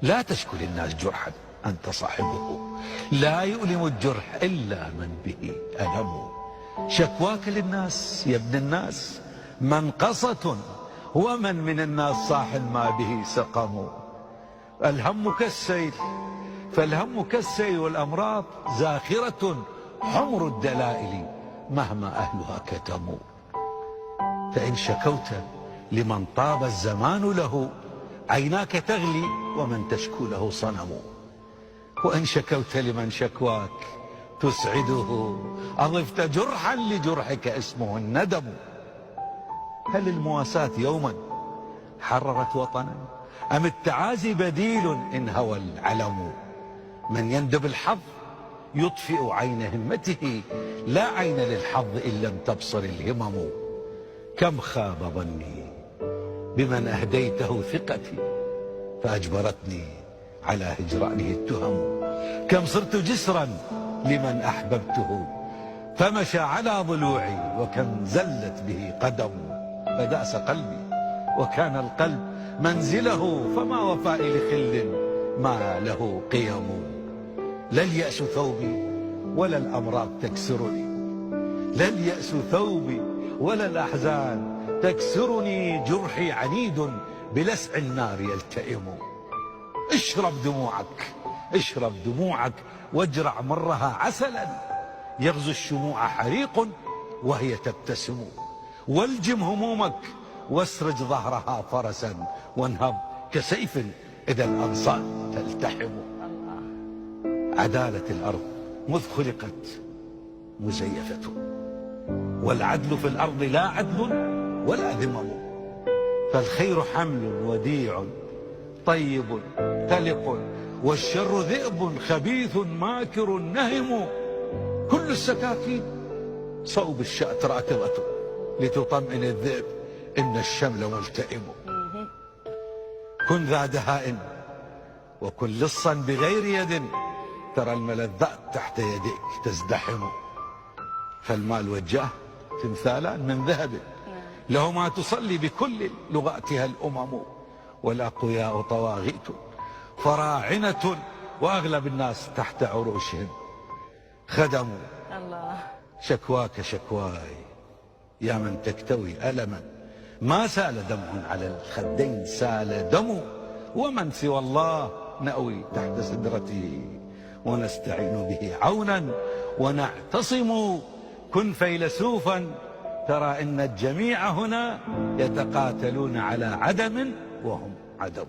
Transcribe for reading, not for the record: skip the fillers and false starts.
لا تشكو للناس جرحا أنت صاحبه، لا يؤلم الجرح إلا من به ألم. شكواك للناس يا ابن الناس منقصة، ومن من الناس صاح ما به سقم. الهم كالسيل فالهم كالسيل، والأمراض زاخرة حمر الدلائل مهما أهلها كتموا. فإن شكوت لمن طاب الزمان له، عيناك تغلي ومن تشكو له صنم. وإن شكوت لمن شكواك تسعده، أضفت جرحا لجرحك اسمه الندم. هل المواساة يوما حررت وطنا، أم التعازي بديل إن هوى العلم؟ من يندب الحظ يطفئ عين همته، لا عين للحظ إن لم تبصر الهمم. كم خاب ظني بمن أهديته ثقتي، فأجبرتني على هجرانه التهم. كم صرت جسرا لمن أحببته، فمشى على ضلوعي، وكم زلت به قدم. فدأس قلبي وكان القلب منزله، فما وفائي لخل ما له قيم. لا اليأس ثوبي ولا الأمراض تكسرني، لا اليأس ثوبي ولا الأحزان تكسرني. جرحي عنيد بلسع النار يلتئم. اشرب دموعك اشرب دموعك واجرع مرها عسلا، يغزو الشموع حريق وهي تبتسم. والجم همومك واسرج ظهرها فرسا، وانهض كسيف إذا الأنصار تلتحم. عدالة الأرض مذ خلقت مزيفة، والعدل في الأرض لا عدل ولا ذمم. فالخير حمل وديع طيب تلق، والشر ذئب خبيث ماكر نهم. كل السكاكين صوب الشاة راكضة، لتطمئن الذئب إن الشمل ملتئم. كن ذا دهاء وكن لصا بغير يد، ترى الملذات تحت يديك تزدحم. فالمال والجاه تمثالان من ذهب، لهما تصلي بكل لغاتها الأمم. والأقوياء طواغيت فراعنة، وأغلب الناس تحت عروشهم خدموا. شكواك شكواي يا من تكتوي ألما، ما سال دمع على الخدين سال دم. ومن سوى الله نأوي تحت سدرته، ونستعين به عونا ونعتصم. كن فيلسوفا ترى إن الجميع هنا يتقاتلون على عدم وهم عدم.